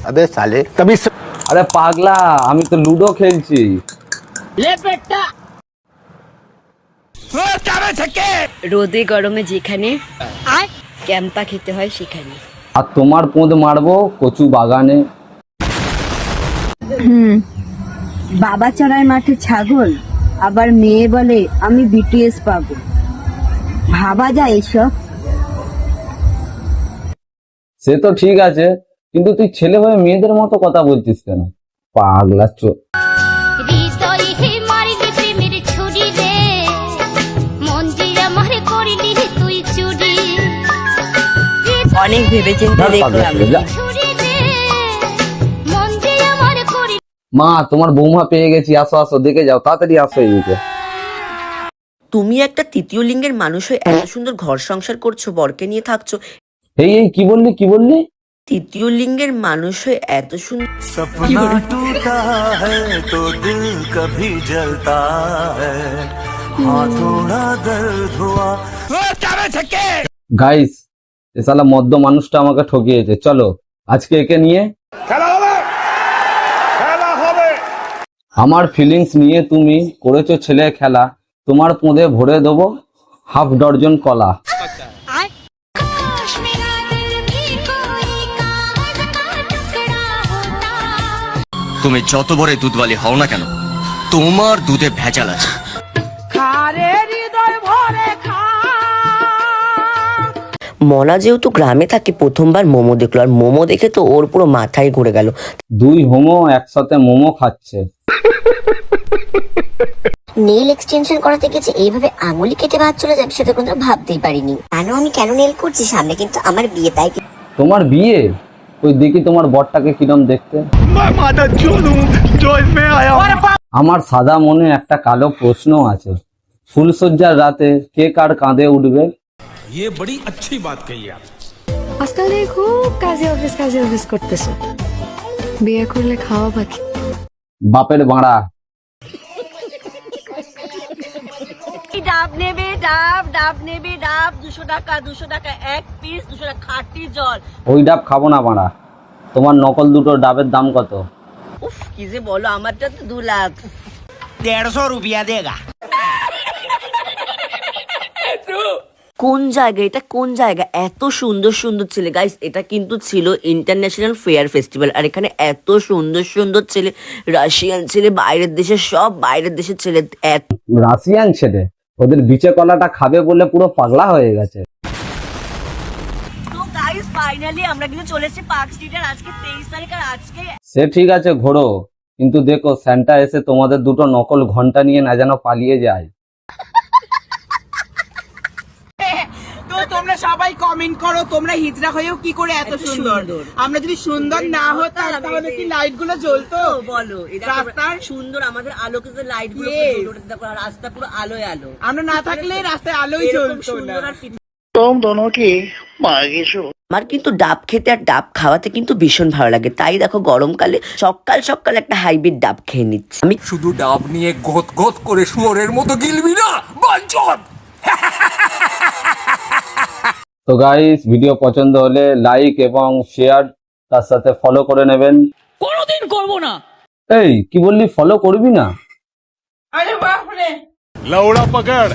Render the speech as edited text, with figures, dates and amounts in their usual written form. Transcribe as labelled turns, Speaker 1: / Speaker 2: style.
Speaker 1: अबे साले तभी
Speaker 2: আরে পাগলা, আমি তো লুডো খেলছি।
Speaker 3: রোদে গরমে যেখানে ক্যাম্পা খেতে হয় সেখানে।
Speaker 2: আর তোমার পোঁদ মারবো কচু বাগানে।
Speaker 4: বাবা চড়ায় মাঠে ছাগল, আবার মেয়ে বলে আমি বিটিএস পাবো। ভাবা যায় এসব?
Speaker 2: সে তো ঠিক আছে, কিন্তু তুই ছেলে হয়ে মেয়েদের মতো কথা বলছিস কেন? পাগলা চো।
Speaker 3: অনেক ভেবেচিন্তে দেখলাম।
Speaker 2: মা, তোমার বৌমা পেয়ে গেছি, আসো আসো দেখে যাও, তাড়াতাড়ি আসো এইদিকে।
Speaker 5: তুমি একটা তৃতীয় লিঙ্গের মানুষ হয়ে এত সুন্দর ঘর সংসার করছো, বরকে নিয়ে থাকছো।
Speaker 2: এই এই কি বললি কি বললি?
Speaker 5: তৃতীয় লিঙ্গের মানুষ হয়ে এত সুন্দর।
Speaker 6: सपना टूटा है तो दिल कभी जलता है, हाँ थोड़ा दर्द हुआ।
Speaker 2: গাইস, এ শালা মদ্য মানুষটা আমাকে ঠকিয়েছে। চলো আজকে একে নিয়ে আমার ফিলিংস নিয়ে তুমি করেছো ছেলে খেলা, তোমার পোঁদে ভরে দেবো হাফ ডজন কলা।
Speaker 7: তুমি যত বড় দুধওয়ালি হও না কেন, তোমার দুধে ভেজাল আছে।
Speaker 5: মনা যেহেতু গ্রামে থাকে, প্রথমবার মোমো দেখলো, আর মোমো দেখে তো ওর পুরো মাথায় ঘুরে গেল।
Speaker 2: দুই হোমো একসাথে মোমো খাচ্ছে।
Speaker 8: নেল এক্সটেনশন করাতে গেছে এইভাবে আঙুলি কেটে বাদ চলে যাবে সেটা কোনো ভাবতেই পারিনি। আমি কেন নেল করছি, সামনে কিন্তু আমার বিয়ে, তাই
Speaker 2: তোমার বিয়ে? ওই দেখি তোমার বরটাকে কিরম দেখতে। আমার সাদা মনে একটা কালো প্রশ্ন আছে, ফুলসজ্জার রাতে কে কার কাঁধে উঠবে?
Speaker 9: আজকাল দেখি খুব কাজে অফিস করতেছো, বিয়ে করলে খাওয়া বাকি।
Speaker 2: বাপের বাড়া।
Speaker 3: ডাব নেবে, ডাব নেবে, ডাব 200 টাকা, 200 টাকা এক পিস, 200 টাকা খাঁটি জল।
Speaker 2: ওই ডাব খাবো না বাড়া। তোমার নকল দুটো ডাবের দাম কত?
Speaker 3: উফ, কি যে বলো, আমারটা তো 2 লাখ।
Speaker 7: 150 रुपया देगा।
Speaker 5: কোন জায়গা এটা, কোন জায়গা? এত সুন্দর সুন্দর ছেলে গাইস, এটা কিন্তু ছিল ইন্টারন্যাশনাল ফেয়ার ফেস্টিভ্যাল, আর এখানে এত সুন্দর সুন্দর ছেলে, রাশিয়ান ছেলে, বাইরের দেশে, সব বাইরের দেশের ছেলে।
Speaker 2: রাশিয়ান ছেলে ওদের বিচে কলাটা খাবে বলে পুরো পাগলা হয়ে গেছে।
Speaker 3: তো গাইস ফাইনালি আমরা কিন্তু চলে এসেছি পার্ক স্ট্রিটের। আজকে 23 তারিখ, আর আজকে
Speaker 2: সে ঠিক আছে ঘোরো, কিন্তু দেখো স্যান্টা এসে তোমাদের দুটো নকল ঘন্টা নিয়ে না যেন পালিয়ে যায়।
Speaker 10: তো তোমরা সবাই কমেন্ট করো, তোমরা হিজড়া হয়েও কি করে এত সুন্দর? আমরা যদি সুন্দর না হতাম তাহলে কি লাইট গুলো জ্বলতো?
Speaker 3: বলো, এটা
Speaker 10: রাস্তার
Speaker 3: সুন্দর, আমাদের আলোকিত লাইট গুলো দেখো, রাস্তা পুরো আলোয় আলো।
Speaker 10: আমরা না থাকলে রাস্তায় আলোই জ্বলতো না।
Speaker 5: আমার কিন্তু ডাব খেতে আর ডাব খাওয়াতে কিন্তু ভীষণ ভালো লাগে, তাই দেখো গরমকালে সকাল সকাল একটা হাইব্রিড ডাব খেয়ে নিচ্ছি আমি।
Speaker 7: শুধু ডাব নিয়ে গত গত করে শুয়োরের মতো গিলবি না, বাঞ্চদ।
Speaker 2: তো গাইস, ভিডিও পছন্দ হলে লাইক এবং শেয়ার, তার সাথে ফলো করে নেবেন।
Speaker 3: কোনোদিন করব না।
Speaker 2: এই কি বললি, ফলো করবি না?
Speaker 10: আরে বাপ রে,
Speaker 6: लौड़ा पकड़।